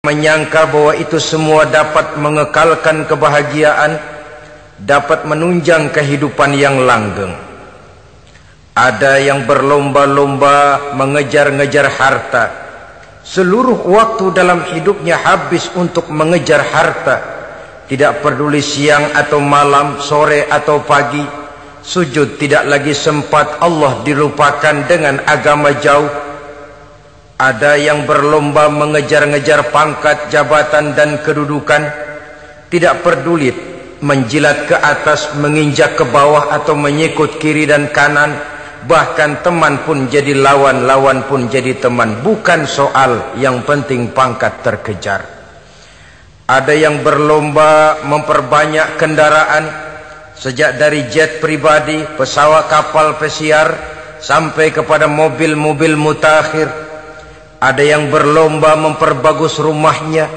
menyangka bahwa itu semua dapat mengekalkan kebahagiaan, dapat menunjang kehidupan yang langgeng. Ada yang berlomba-lomba mengejar-ngejar harta. Seluruh waktu dalam hidupnya habis untuk mengejar harta. Tidak peduli siang atau malam, sore atau pagi. Sujud tidak lagi sempat, Allah dilupakan dengan agama jauh. Ada yang berlomba mengejar-ngejar pangkat, jabatan dan kedudukan. Tidak peduli menjilat ke atas, menginjak ke bawah atau menyikut kiri dan kanan. Bahkan teman pun jadi lawan, lawan pun jadi teman. Bukan soal, yang penting pangkat terkejar. Ada yang berlomba memperbanyak kendaraan, sejak dari jet pribadi, pesawat, kapal pesiar, sampai kepada mobil-mobil mutakhir. Ada yang berlomba memperbagus rumahnya.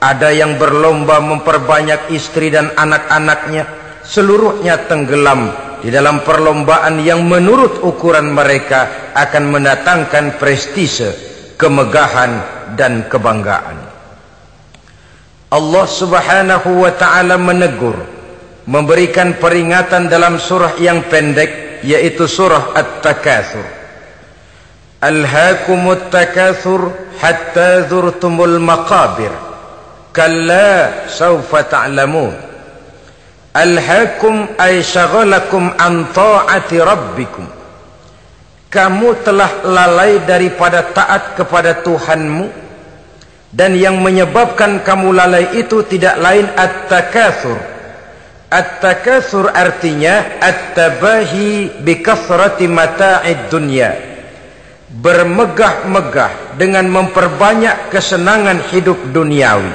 Ada yang berlomba memperbanyak istri dan anak-anaknya. Seluruhnya tenggelam di dalam perlombaan yang menurut ukuran mereka akan mendatangkan prestise, kemegahan dan kebanggaan. Allah Subhanahu wa ta'ala menegur, memberikan peringatan dalam surah yang pendek, yaitu surah At-Takatsur. Alhaakumut takatsur hatta zurtumul maqabir, kalla sawfa ta'lamun. Alhaakum ay syagalakum an ta'ati rabbikum. Kamu telah lalai daripada taat kepada Tuhanmu, dan yang menyebabkan kamu lalai itu tidak lain at-takatsur. At-takatsur artinya at-tabahi bi kathrati mata'id dunya. Bermegah-megah dengan memperbanyak kesenangan hidup duniawi.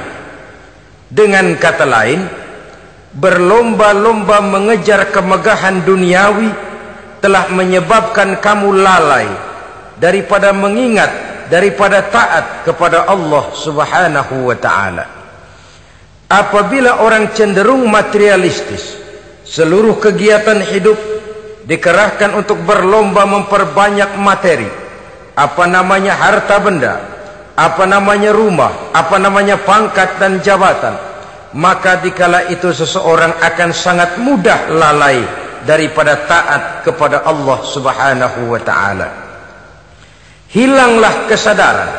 Dengan kata lain, berlomba-lomba mengejar kemegahan duniawi telah menyebabkan kamu lalai daripada mengingat, daripada taat kepada Allah Subhanahu wa ta'ala. Apabila orang cenderung materialistis, seluruh kegiatan hidup dikerahkan untuk berlomba memperbanyak materi. Apa namanya harta benda, apa namanya rumah, apa namanya pangkat dan jabatan, maka dikala itu seseorang akan sangat mudah lalai daripada taat kepada Allah Subhanahu wa ta'ala. Hilanglah kesadaran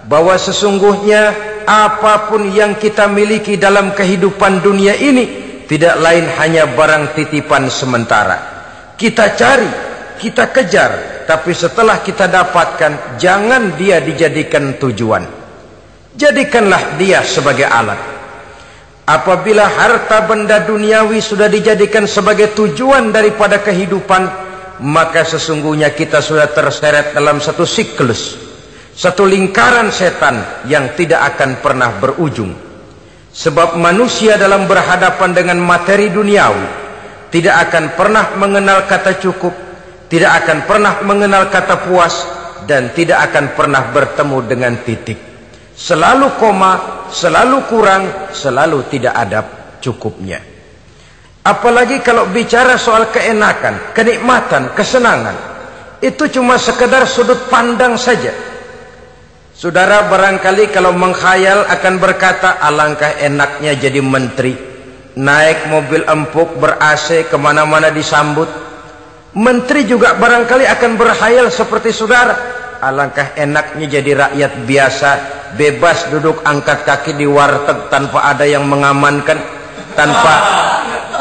bahwa sesungguhnya apapun yang kita miliki dalam kehidupan dunia ini tidak lain hanya barang titipan sementara. Kita cari, kita kejar, tapi setelah kita dapatkan, jangan dia dijadikan tujuan. Jadikanlah dia sebagai alat. Apabila harta benda duniawi sudah dijadikan sebagai tujuan daripada kehidupan, maka sesungguhnya kita sudah terseret dalam satu siklus, satu lingkaran setan yang tidak akan pernah berujung. Sebab manusia dalam berhadapan dengan materi duniawi tidak akan pernah mengenal kata cukup, tidak akan pernah mengenal kata puas, dan tidak akan pernah bertemu dengan titik. Selalu koma, selalu kurang, selalu tidak ada cukupnya. Apalagi kalau bicara soal keenakan, kenikmatan, kesenangan, itu cuma sekedar sudut pandang saja. Saudara barangkali kalau mengkhayal akan berkata, alangkah enaknya jadi menteri, naik mobil empuk ber-AC, kemana-mana disambut. Menteri juga barangkali akan berkhayal seperti saudara, alangkah enaknya jadi rakyat biasa, bebas duduk angkat kaki di warteg tanpa ada yang mengamankan,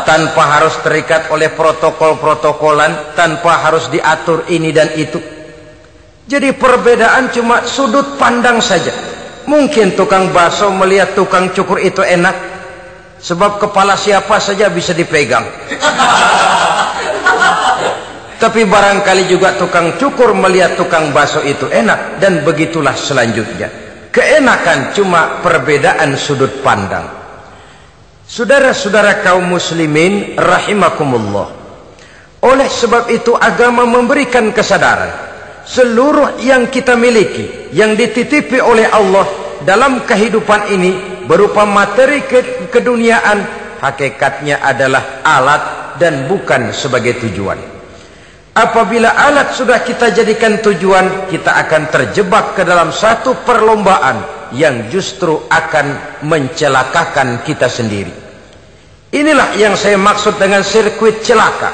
tanpa harus terikat oleh protokol-protokolan, tanpa harus diatur ini dan itu. Jadi perbedaan cuma sudut pandang saja. Mungkin tukang bakso melihat tukang cukur itu enak, sebab kepala siapa saja bisa dipegang. Tapi barangkali juga tukang cukur melihat tukang bakso itu enak, dan begitulah selanjutnya. Keenakan cuma perbedaan sudut pandang. Saudara-saudara kaum muslimin rahimakumullah, oleh sebab itu agama memberikan kesadaran, seluruh yang kita miliki, yang dititipi oleh Allah dalam kehidupan ini berupa materi keduniaan, hakikatnya adalah alat dan bukan sebagai tujuan. Apabila alat sudah kita jadikan tujuan, kita akan terjebak ke dalam satu perlombaan yang justru akan mencelakakan kita sendiri. Inilah yang saya maksud dengan sirkuit celaka.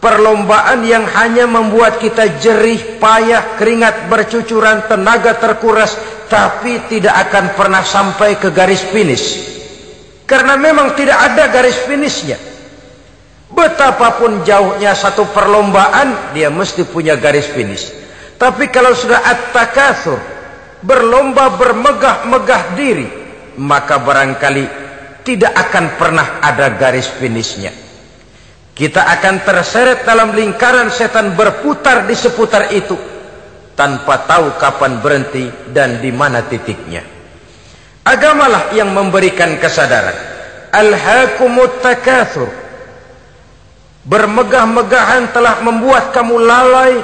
Perlombaan yang hanya membuat kita jerih, payah, keringat bercucuran, tenaga terkuras, tapi tidak akan pernah sampai ke garis finish. Karena memang tidak ada garis finishnya. Betapapun jauhnya satu perlombaan, dia mesti punya garis finish. Tapi kalau sudah at-takatsur, berlomba bermegah-megah diri, maka barangkali tidak akan pernah ada garis finishnya. Kita akan terseret dalam lingkaran setan, berputar di seputar itu tanpa tahu kapan berhenti dan di mana titiknya. Agamalah yang memberikan kesadaran. Alhaakumut takatsur. Bermegah-megahan telah membuat kamu lalai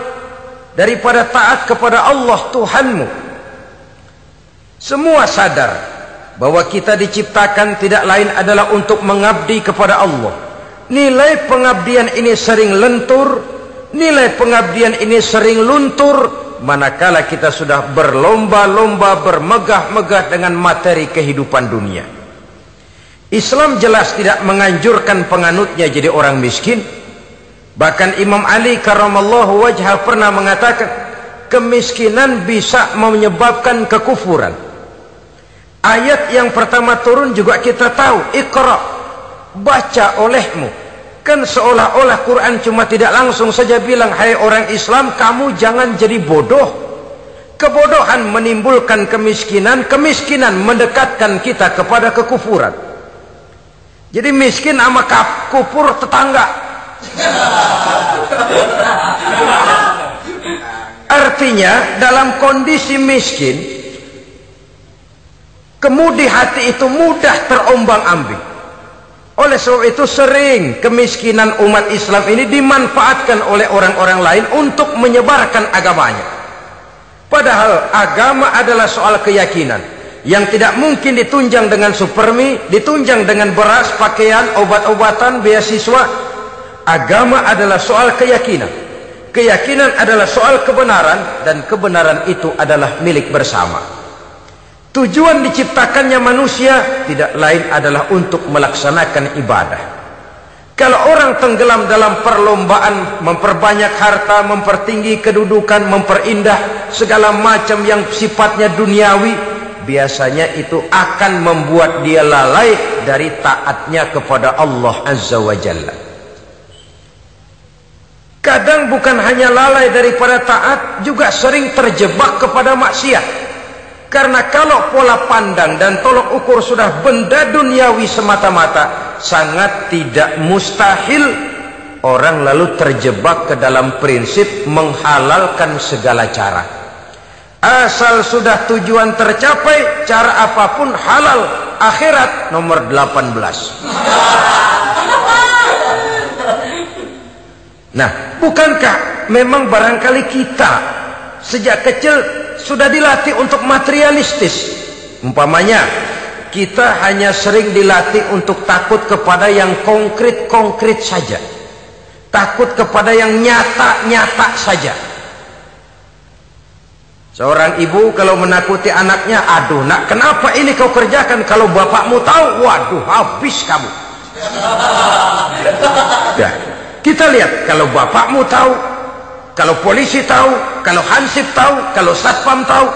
daripada taat kepada Allah Tuhanmu. Semua sadar bahwa kita diciptakan tidak lain adalah untuk mengabdi kepada Allah. Nilai pengabdian ini sering lentur, nilai pengabdian ini sering luntur, manakala kita sudah berlomba-lomba bermegah-megah dengan materi kehidupan dunia. Islam jelas tidak menganjurkan penganutnya jadi orang miskin. Bahkan Imam Ali karramallahu wajhah pernah mengatakan, kemiskinan bisa menyebabkan kekufuran. Ayat yang pertama turun juga kita tahu, Iqra, baca olehmu. Kan seolah-olah Quran cuma tidak langsung saja bilang, hai orang Islam, kamu jangan jadi bodoh. Kebodohan menimbulkan kemiskinan, kemiskinan mendekatkan kita kepada kekufuran. Jadi miskin sama kufur tetangga. Artinya dalam kondisi miskin, kemudi hati itu mudah terombang-ambing. Oleh sebab itu sering kemiskinan umat Islam ini dimanfaatkan oleh orang-orang lain untuk menyebarkan agamanya. Padahal agama adalah soal keyakinan yang tidak mungkin ditunjang dengan supermi, ditunjang dengan beras, pakaian, obat-obatan, beasiswa. Agama adalah soal keyakinan. Keyakinan adalah soal kebenaran, dan kebenaran itu adalah milik bersama. Tujuan diciptakannya manusia tidak lain adalah untuk melaksanakan ibadah. Kalau orang tenggelam dalam perlombaan memperbanyak harta, mempertinggi kedudukan, memperindah segala macam yang sifatnya duniawi, biasanya itu akan membuat dia lalai dari taatnya kepada Allah Azza wa Jalla. Kadang bukan hanya lalai daripada taat, juga sering terjebak kepada maksiat. Karena kalau pola pandang dan tolok ukur sudah benda duniawi semata-mata, sangat tidak mustahil orang lalu terjebak ke dalam prinsip menghalalkan segala cara. Asal sudah tujuan tercapai, cara apapun halal. Akhirat nomor 18. Nah, bukankah memang barangkali kita sejak kecil sudah dilatih untuk materialistis? Umpamanya kita hanya sering dilatih untuk takut kepada yang konkret-konkret saja, takut kepada yang nyata-nyata saja. Seorang ibu kalau menakuti anaknya, aduh nak, kenapa ini kau kerjakan? Kalau bapakmu tahu, waduh, habis kamu. Nah, kita lihat, kalau bapakmu tahu, kalau polisi tahu, kalau hansip tahu, kalau satpam tahu.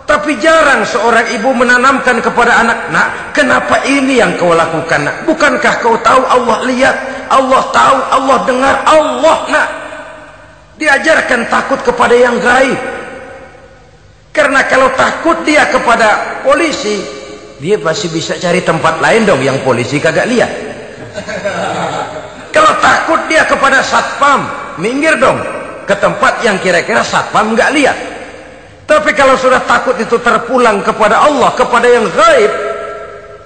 Tapi jarang seorang ibu menanamkan kepada anak, nak, kenapa ini yang kau lakukan, nak? Bukankah kau tahu Allah lihat, Allah tahu, Allah dengar, Allah, nak? Diajarkan takut kepada yang gaib. Karena kalau takut dia kepada polisi, dia pasti bisa cari tempat lain dong yang polisi kagak lihat. Kalau takut dia kepada satpam, minggir dong ke tempat yang kira-kira satpam nggak lihat. Tapi kalau sudah takut itu terpulang kepada Allah, kepada yang gaib,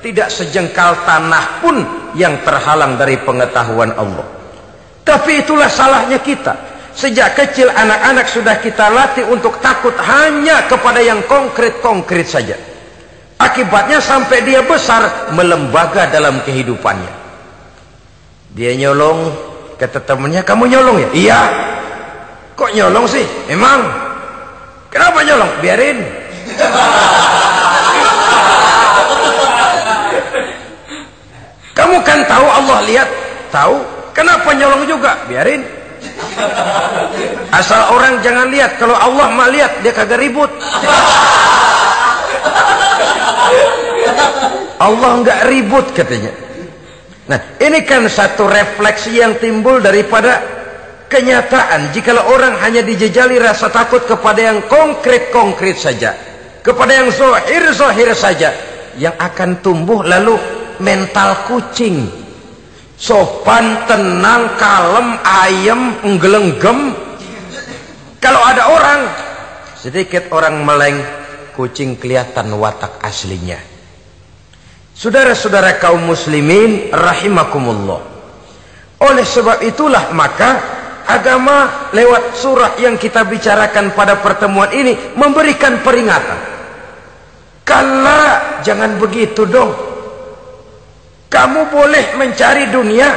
tidak sejengkal tanah pun yang terhalang dari pengetahuan Allah. Tapi itulah salahnya kita. Sejak kecil anak-anak sudah kita latih untuk takut hanya kepada yang konkret-konkret saja. Akibatnya sampai dia besar melembaga dalam kehidupannya. Dia nyolong, kata temannya, kamu nyolong ya? Iya. Kok nyolong sih? Emang? Kenapa nyolong? Biarin. Allah lihat? Tahu. Kenapa nyolong juga? Biarin. Asal orang jangan lihat. Kalau Allah mah lihat, dia kagak ribut. Allah nggak ribut katanya. Nah, ini kan satu refleksi yang timbul daripada kenyataan. Jikalau orang hanya dijejali rasa takut kepada yang konkret-konkret saja, kepada yang zohir-zohir saja, yang akan tumbuh lalu mental kucing, sopan, tenang, kalem, ayem, nggelenggem. Kalau ada orang, sedikit orang meleng, kucing kelihatan watak aslinya. Saudara-saudara kaum muslimin rahimakumullah. Oleh sebab itulah maka agama lewat surah yang kita bicarakan pada pertemuan ini memberikan peringatan. Kala, jangan begitu dong. Kamu boleh mencari dunia,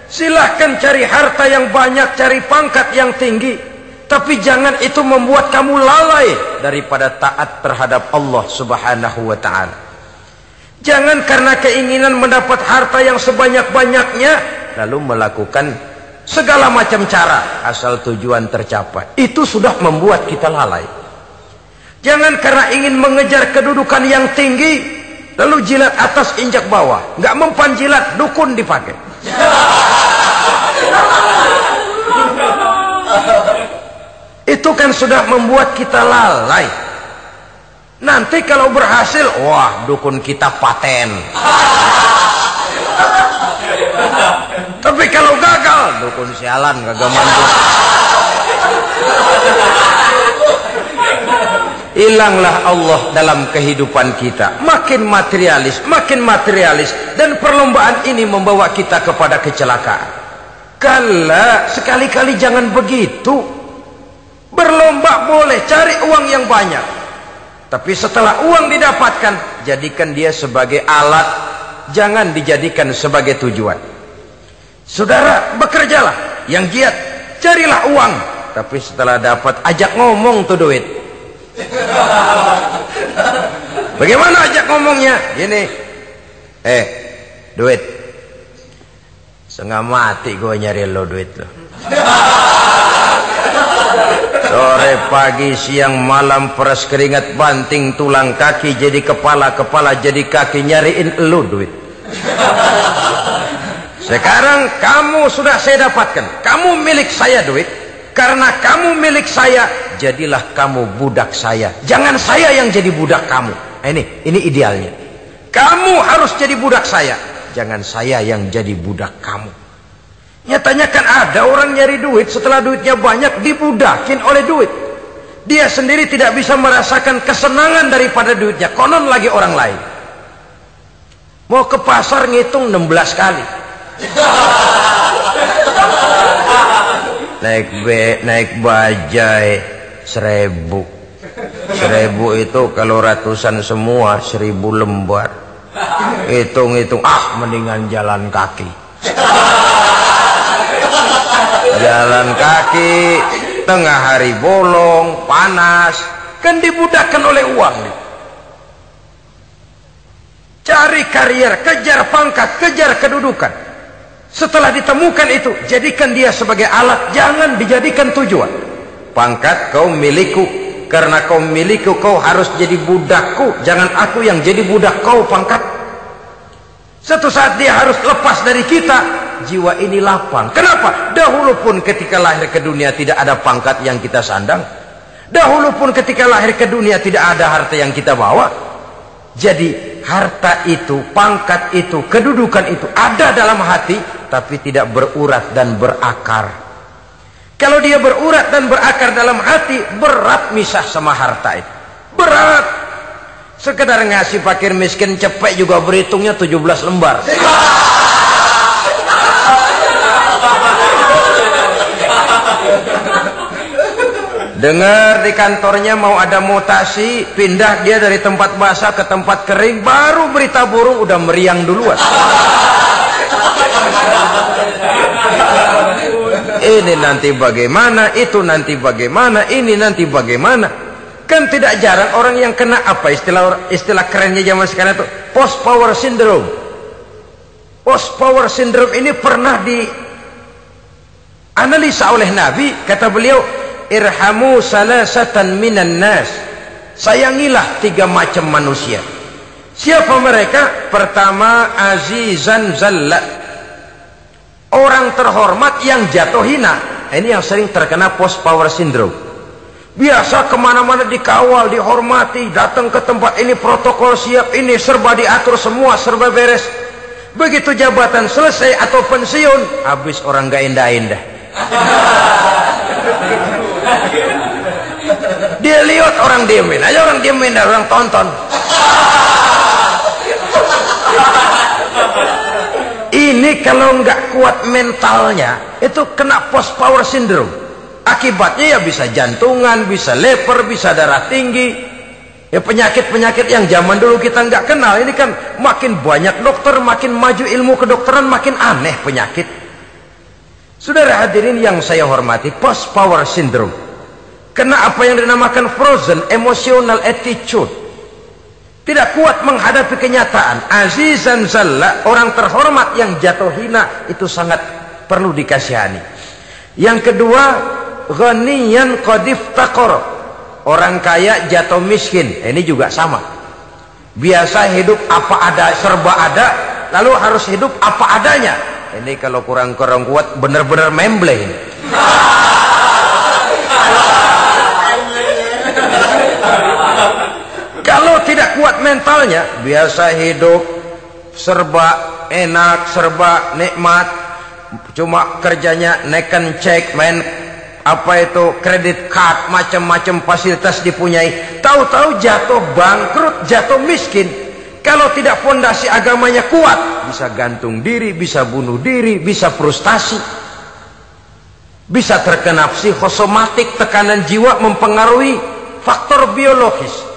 silahkan cari harta yang banyak, cari pangkat yang tinggi, tapi jangan itu membuat kamu lalai daripada taat terhadap Allah Subhanahu wa ta'ala. Jangan karena keinginan mendapat harta yang sebanyak-banyaknya lalu melakukan segala macam cara asal tujuan tercapai. Itu sudah membuat kita lalai. Jangan karena ingin mengejar kedudukan yang tinggi lalu jilat atas injak bawah. Nggak mempan jilat, dukun dipakai. Itu kan sudah membuat kita lalai. Nanti kalau berhasil, wah, dukun kita paten. Tapi kalau gagal, dukun sialan, kagak mampu. Hilanglah Allah dalam kehidupan kita. Makin materialis, dan perlombaan ini membawa kita kepada kecelakaan. Kala, sekali-kali jangan begitu. Berlomba boleh, cari uang yang banyak. Tapi setelah uang didapatkan, jadikan dia sebagai alat, jangan dijadikan sebagai tujuan. Saudara, bekerjalah, yang giat, carilah uang. Tapi setelah dapat, ajak ngomong tuh duit. Bagaimana ajak ngomongnya? Gini, duit, setengah mati gue nyari lo duit lo. Sore, pagi, siang, malam, peras keringat, banting tulang kaki jadi kepala, kepala jadi kaki, nyariin elu duit. Sekarang kamu sudah saya dapatkan, kamu milik saya duit. Karena kamu milik saya, jadilah kamu budak saya. Jangan saya yang jadi budak kamu. Ini idealnya. Kamu harus jadi budak saya, jangan saya yang jadi budak kamu. Nyatanya kan ada orang nyari duit, setelah duitnya banyak dibudakin oleh duit. Dia sendiri tidak bisa merasakan kesenangan daripada duitnya, konon lagi orang lain. Mau ke pasar ngitung 16 kali. Naik bajai 1000. 1000 itu kalau ratusan semua 1000 lembar. Hitung-hitung, mendingan jalan kaki. Jalan kaki, tengah hari bolong, panas, kan dibudakkan oleh uang. Cari karier, kejar pangkat, kejar kedudukan. Setelah ditemukan itu, jadikan dia sebagai alat, jangan dijadikan tujuan. Pangkat kau milikku, karena kau milikku kau harus jadi budakku, jangan aku yang jadi budak kau pangkat. Suatu saat dia harus lepas dari kita. Jiwa ini lapang. Kenapa? Dahulu pun ketika lahir ke dunia tidak ada pangkat yang kita sandang. Dahulu pun ketika lahir ke dunia tidak ada harta yang kita bawa. Jadi harta itu, pangkat itu, kedudukan itu ada dalam hati, tapi tidak berurat dan berakar. Kalau dia berurat dan berakar dalam hati, berat misah sama harta itu. Berat. Sekedar ngasih fakir miskin cepet juga berhitungnya 17 lembar. Dengar di kantornya mau ada mutasi, pindah dia dari tempat basah ke tempat kering, baru berita burung udah meriang duluan. Ini nanti bagaimana, itu nanti bagaimana, ini nanti bagaimana. Kan tidak jarang orang yang kena apa istilah kerennya zaman sekarang itu post power syndrome. Post power syndrome ini pernah dianalisa oleh Nabi. Kata beliau, irhamu salasatan minan nas, sayangilah 3 macam manusia. Siapa mereka? Pertama, azizan zalla, orang terhormat yang jatuh hina. Ini yang sering terkena post power syndrome. Biasa kemana-mana dikawal, dihormati, datang ke tempat ini protokol siap, ini serba diatur, semua serba beres. Begitu jabatan selesai atau pensiun, habis orang gak indah-indah. Dia lihat orang diemin aja, orang diemin dan orang tonton. Ini kalau nggak kuat mentalnya, itu kena post power syndrome. Akibatnya ya bisa jantungan, bisa lever, bisa darah tinggi. Ya penyakit-penyakit yang zaman dulu kita nggak kenal. Ini kan makin banyak dokter, makin maju ilmu kedokteran, makin aneh penyakit. Saudara hadirin yang saya hormati, post power syndrome kena apa yang dinamakan frozen emotional attitude. Tidak kuat menghadapi kenyataan. Azizan zalla, orang terhormat yang jatuh hina, itu sangat perlu dikasihani. Yang kedua, ghaniyan qad iftaqara, orang kaya jatuh miskin. Ini juga sama. Biasa hidup apa ada, serba ada, lalu harus hidup apa adanya. Ini kalau kurang-kurang kuat benar-benar memble ini. Kalau tidak kuat mentalnya, biasa hidup serba enak, serba nikmat, cuma kerjanya neken cek, main apa itu kredit card, macam-macam fasilitas dipunyai. Tahu-tahu jatuh bangkrut, jatuh miskin. Kalau tidak fondasi agamanya kuat, bisa gantung diri, bisa bunuh diri, bisa frustasi, bisa terkena psikosomatik, tekanan jiwa mempengaruhi faktor biologis.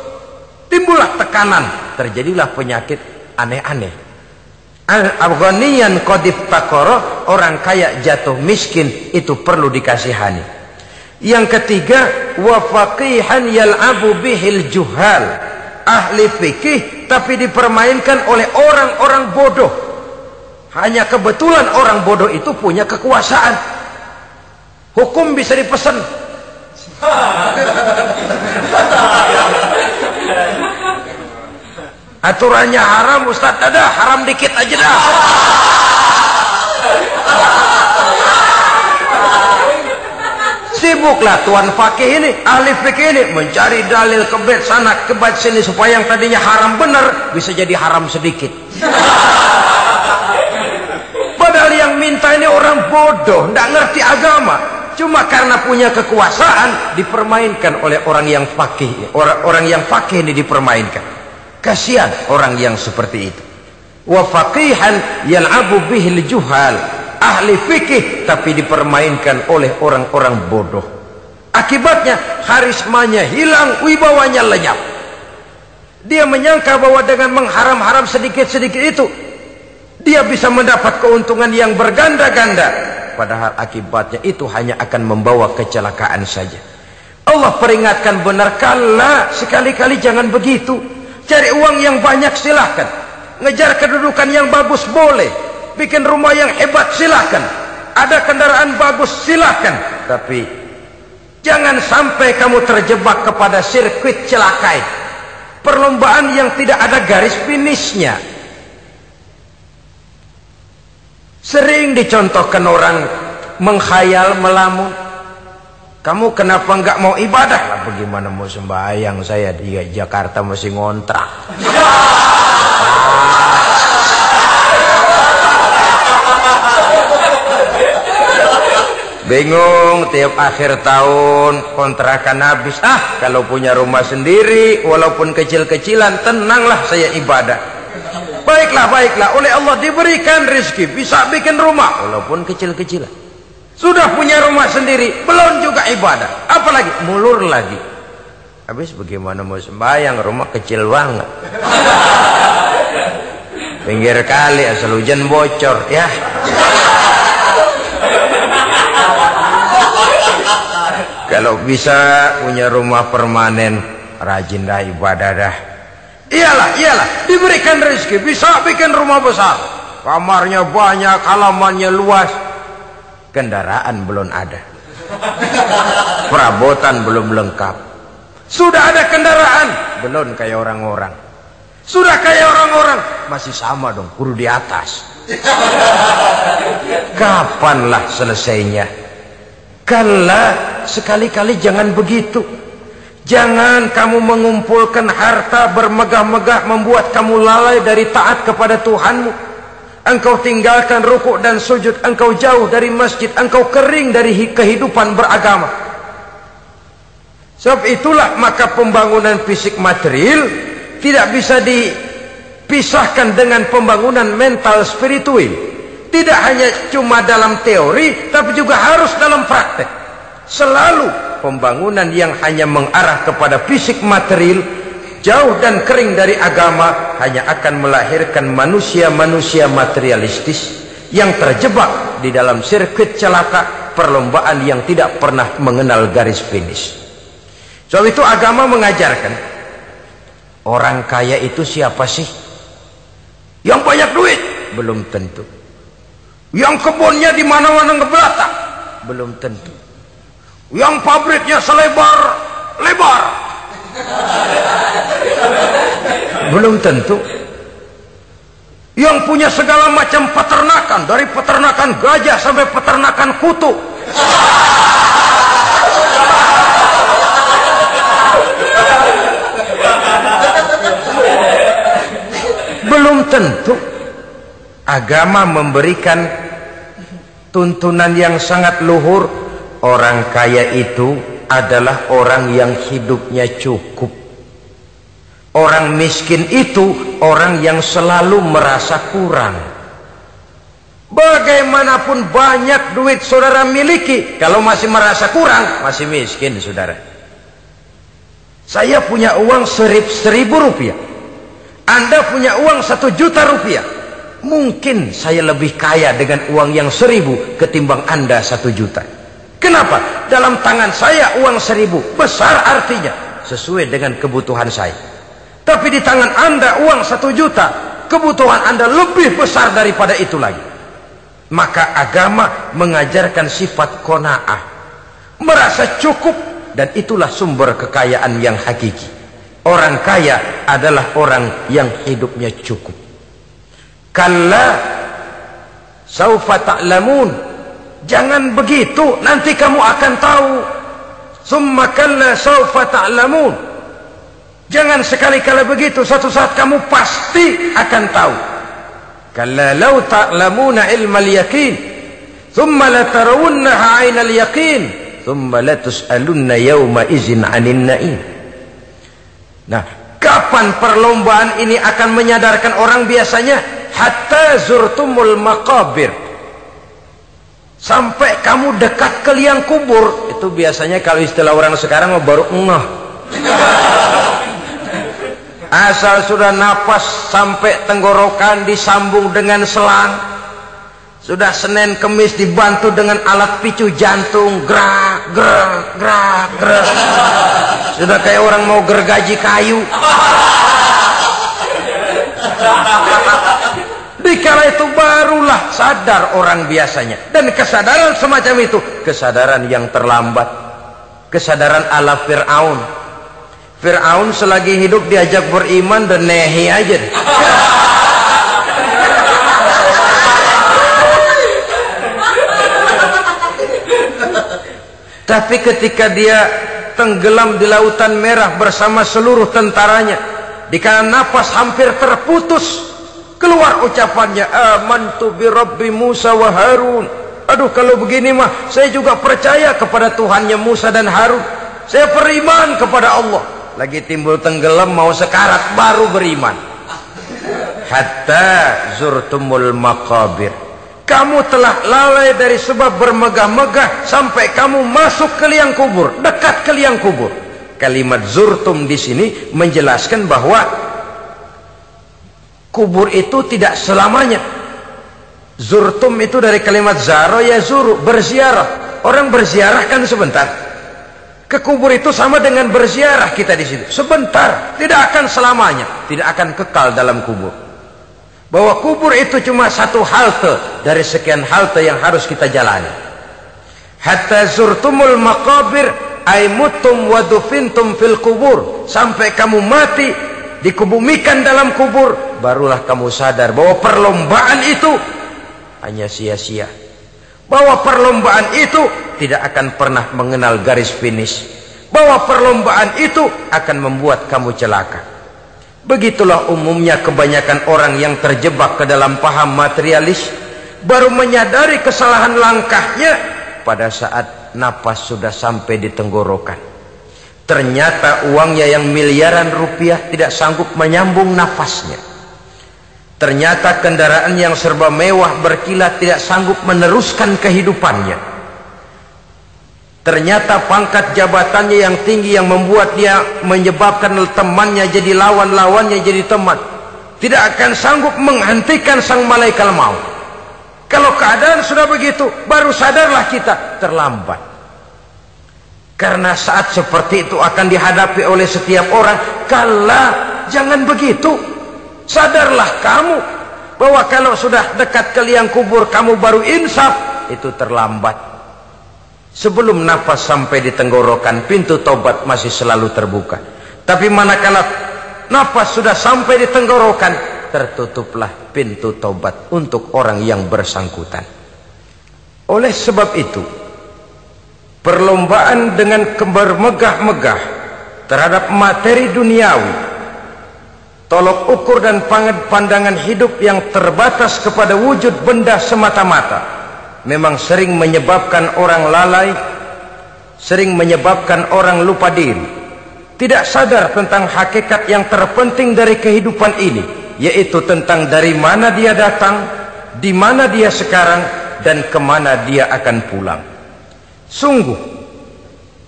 Timbullah tekanan, terjadilah penyakit aneh-aneh. Al-ghaniyan qad iftaqara, orang kaya jatuh miskin, itu perlu dikasihani. Yang ketiga, wa faqihan yal'abu bihil juhal, ahli fikih tapi dipermainkan oleh orang-orang bodoh. Hanya kebetulan orang bodoh itu punya kekuasaan. Hukum bisa dipesan. Aturannya haram, Ustaz, ada haram dikit aja dah. Sibuklah tuan fakih ini, ahli fikih ini, mencari dalil kebet sana kebet sini supaya yang tadinya haram benar bisa jadi haram sedikit. Padahal yang minta ini orang bodoh, tidak ngerti agama. Cuma karena punya kekuasaan dipermainkan oleh orang yang fakih. Orang yang fakih ini dipermainkan. Kasihan orang yang seperti itu. Wa faqihan yal'abu bihil juhal, ahli fikih tapi dipermainkan oleh orang-orang bodoh. Akibatnya karismanya hilang, wibawanya lenyap. Dia menyangka bahwa dengan mengharam-haram sedikit-sedikit itu dia bisa mendapat keuntungan yang berganda-ganda, padahal akibatnya itu hanya akan membawa kecelakaan saja. Allah peringatkan benar, kala, sekali-kali jangan begitu. Cari uang yang banyak silahkan, ngejar kedudukan yang bagus boleh, bikin rumah yang hebat silahkan, ada kendaraan bagus silahkan, tapi jangan sampai kamu terjebak kepada sirkuit celakai, perlombaan yang tidak ada garis finishnya. Sering dicontohkan orang menghayal, melamun. Kamu kenapa nggak mau ibadah? Lah bagaimana mau sembahyang, saya di Jakarta masih ngontrak. Bingung, tiap akhir tahun kontrakan habis. Kalau punya rumah sendiri walaupun kecil-kecilan, tenanglah saya ibadah. Baiklah, oleh Allah diberikan rezeki, bisa bikin rumah walaupun kecil-kecilan. Sudah punya rumah sendiri, belum juga ibadah, apalagi mulur lagi. Habis bagaimana mau sembahyang, rumah kecil banget, pinggir kali, asal hujan bocor ya. Kalau bisa punya rumah permanen, rajin dah ibadah dah. Iyalah, diberikan rezeki, bisa bikin rumah besar. kamarnya banyak, halamannya luas, kendaraan belum ada, perabotan belum lengkap. Sudah ada kendaraan, belum kayak orang-orang. Sudah kayak orang-orang, masih sama dong, kudu di atas. Kapanlah selesainya? Kala, sekali-kali jangan begitu. Jangan kamu mengumpulkan harta bermegah-megah membuat kamu lalai dari taat kepada Tuhanmu. Engkau tinggalkan rukuk dan sujud, engkau jauh dari masjid, engkau kering dari kehidupan beragama. Sebab itulah maka pembangunan fisik material tidak bisa dipisahkan dengan pembangunan mental spiritual. Tidak hanya cuma dalam teori, tapi juga harus dalam praktek. Selalu pembangunan yang hanya mengarah kepada fisik material, jauh dan kering dari agama, hanya akan melahirkan manusia-manusia materialistis yang terjebak di dalam sirkuit celaka perlombaan yang tidak pernah mengenal garis finish. Sebab itu agama mengajarkan, orang kaya itu siapa sih? Yang banyak duit? Belum tentu. Yang kebunnya di mana-mana ngebelatak? Belum tentu. Yang pabriknya selebar-lebar? Belum tentu. Yang punya segala macam peternakan, dari peternakan gajah sampai peternakan kutu? Belum tentu. Agama memberikan tuntunan yang sangat luhur. Orang kaya itu adalah orang yang hidupnya cukup. Orang miskin itu orang yang selalu merasa kurang. Bagaimanapun banyak duit saudara miliki, kalau masih merasa kurang, masih miskin saudara. Saya punya uang 1.000 rupiah, Anda punya uang 1 juta rupiah. Mungkin saya lebih kaya dengan uang yang 1.000 ketimbang Anda 1 juta. Kenapa? Dalam tangan saya uang 1.000 besar, artinya sesuai dengan kebutuhan saya. Tapi di tangan Anda uang 1 juta, kebutuhan Anda lebih besar daripada itu lagi. Maka agama mengajarkan sifat qanaah, merasa cukup, dan itulah sumber kekayaan yang hakiki. Orang kaya adalah orang yang hidupnya cukup. Kalla saufa ta'lamun, jangan begitu, nanti kamu akan tahu. Summa kalla saufa ta'lamun, jangan sekali-kali begitu, suatu saat kamu pasti akan tahu. Kalla law ta'lamuna ilmal yaqin, thumma latarawunnaha 'ainal yaqin, thumma latus'alunna yawma idzin 'anil na'im. Nah, kapan perlombaan ini akan menyadarkan orang biasanya? Hatta zurtumul maqabir, sampai kamu dekat ke liang kubur. Itu biasanya kalau istilah orang sekarang baru ngeh. Asal sudah napas sampai tenggorokan disambung dengan selang, sudah Senin Kemis dibantu dengan alat picu jantung, gerak gerak gerak gerak, sudah kayak orang mau gergaji kayu. Dikala itu barulah sadar orang biasanya. Dan kesadaran semacam itu, kesadaran yang terlambat, kesadaran ala Fir'aun. Fir'aun selagi hidup diajak beriman dan nehi aja. Tapi ketika dia tenggelam di lautan merah bersama seluruh tentaranya, dikala napas hampir terputus, keluar ucapannya, amantu bi Rabbi Musa wa Harun. Aduh, kalau begini mah saya juga percaya kepada Tuhannya Musa dan Harun. Saya beriman kepada Allah. Lagi timbul tenggelam mau sekarat baru beriman. Hatta zurtumul maqabir, kamu telah lalai dari sebab bermegah-megah sampai kamu masuk ke liang kubur, dekat ke liang kubur. Kalimat zurtum di sini menjelaskan bahwa kubur itu tidak selamanya. Zurtum itu dari kalimat zaro ya zuru, berziarah. Orang berziarah kan sebentar. Ke kubur itu sama dengan berziarah kita di situ. Sebentar, tidak akan selamanya, tidak akan kekal dalam kubur. bahwa kubur itu cuma satu halte dari sekian halte yang harus kita jalani. Hatta zurtumul maqabir ay mutum wa dufintum fil kubur, sampai kamu mati dikubumikan dalam kubur, barulah kamu sadar bahwa perlombaan itu hanya sia-sia, bahwa perlombaan itu tidak akan pernah mengenal garis finish, bahwa perlombaan itu akan membuat kamu celaka. Begitulah umumnya kebanyakan orang yang terjebak ke dalam paham materialis, baru menyadari kesalahan langkahnya pada saat napas sudah sampai di tenggorokan. Ternyata uangnya yang miliaran rupiah tidak sanggup menyambung nafasnya. Ternyata kendaraan yang serba mewah berkilat tidak sanggup meneruskan kehidupannya. Ternyata pangkat jabatannya yang tinggi yang membuat dia menyebabkan temannya jadi lawan, lawannya jadi teman, tidak akan sanggup menghentikan sang malaikat maut. Kalau keadaan sudah begitu, baru sadarlah kita terlambat. Karena saat seperti itu akan dihadapi oleh setiap orang. Kala, jangan begitu. Sadarlah kamu bahwa kalau sudah dekat ke liang kubur kamu baru insaf, itu terlambat. Sebelum nafas sampai di tenggorokan, pintu taubat masih selalu terbuka. Tapi manakala nafas sudah sampai di tenggorokan, tertutuplah pintu taubat untuk orang yang bersangkutan. Oleh sebab itu, perlombaan dengan bermegah-megah terhadap materi duniawi, tolok ukur dan pandangan hidup yang terbatas kepada wujud benda semata-mata, memang sering menyebabkan orang lalai, sering menyebabkan orang lupa diri, tidak sadar tentang hakikat yang terpenting dari kehidupan ini, yaitu tentang dari mana dia datang, di mana dia sekarang, dan kemana dia akan pulang. Sungguh,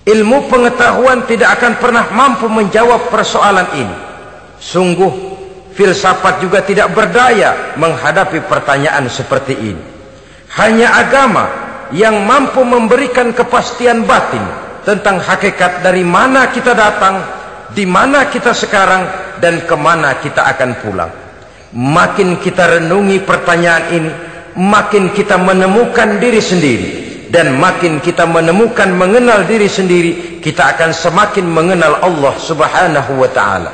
ilmu pengetahuan tidak akan pernah mampu menjawab persoalan ini. Sungguh, filsafat juga tidak berdaya menghadapi pertanyaan seperti ini. Hanya agama yang mampu memberikan kepastian batin tentang hakikat dari mana kita datang, di mana kita sekarang, dan kemana kita akan pulang. Makin kita renungi pertanyaan ini, makin kita menemukan diri sendiri. Dan makin kita menemukan mengenal diri sendiri, kita akan semakin mengenal Allah Subhanahu wa ta'ala.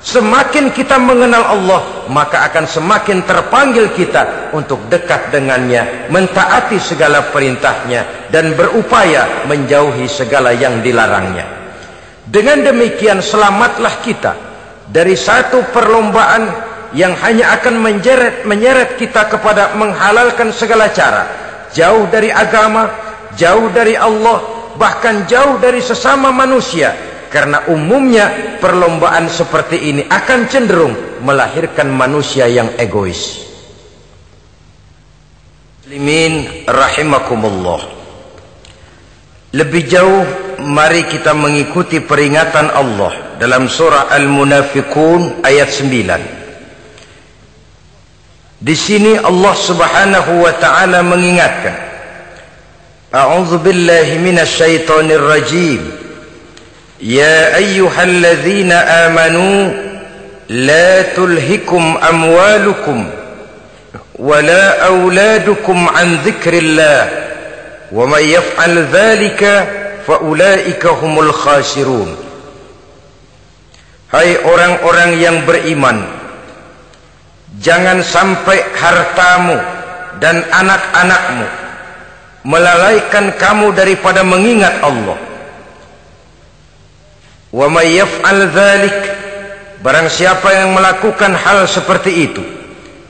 Semakin kita mengenal Allah, maka akan semakin terpanggil kita untuk dekat dengannya, mentaati segala perintahnya, dan berupaya menjauhi segala yang dilarangnya. Dengan demikian selamatlah kita dari satu perlombaan yang hanya akan menyeret kita kepada menghalalkan segala cara, jauh dari agama, jauh dari Allah, bahkan jauh dari sesama manusia. Karena umumnya perlombaan seperti ini akan cenderung melahirkan manusia yang egois. Muslimin rahimakumullah. Lebih jauh, mari kita mengikuti peringatan Allah dalam surah Al-Munafiqun ayat 9. Di sini Allah Subhanahu wa taala mengingatkan, A'udzu billahi minasy syaithanir rajim. يا أيها الذين آمنوا لا تلهكم أموالكم ولا أولادكم عن ذكر الله ومن يفعل ذلك فأولئك هم الخاسرون. Hai orang-orang yang beriman, jangan sampai hartamu dan anak-anakmu melalaikan kamu daripada mengingat Allah. Wa may yaf'al dzalik, barang siapa yang melakukan hal seperti itu,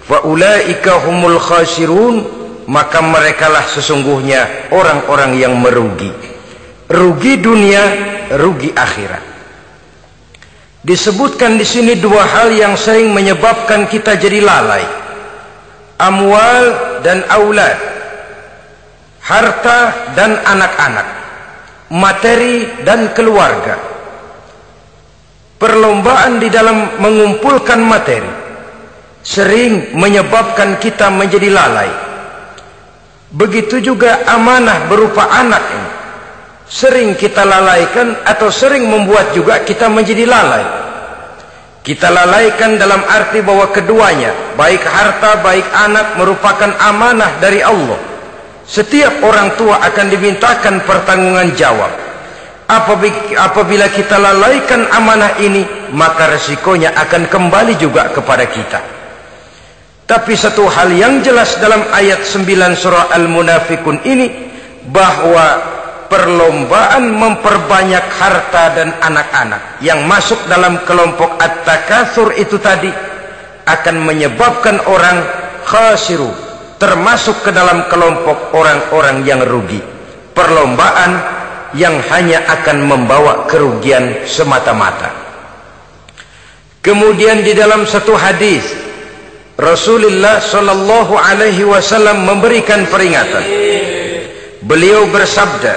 fa ulaika humul khasirun, maka merekalah sesungguhnya orang-orang yang merugi. Rugi dunia, rugi akhirat. Disebutkan di sini dua hal yang sering menyebabkan kita jadi lalai. Amwal dan aulad. Harta dan anak-anak. Materi dan keluarga. Perlombaan di dalam mengumpulkan materi sering menyebabkan kita menjadi lalai. Begitu juga amanah berupa anak ini sering kita lalaikan atau sering membuat juga kita menjadi lalai. Kita lalaikan dalam arti bahwa keduanya, baik harta baik anak, merupakan amanah dari Allah. Setiap orang tua akan dimintakan pertanggungan jawab. Apabila kita lalaikan amanah ini, maka resikonya akan kembali juga kepada kita. Tapi satu hal yang jelas dalam ayat 9 surah Al-Munafikun ini, bahwa perlombaan memperbanyak harta dan anak-anak yang masuk dalam kelompok at-takatsur itu tadi akan menyebabkan orang khasiru, termasuk ke dalam kelompok orang-orang yang rugi. Perlombaan yang hanya akan membawa kerugian semata-mata. Kemudian di dalam satu hadis Rasulullah sallallahu alaihi wasallam memberikan peringatan. Beliau bersabda,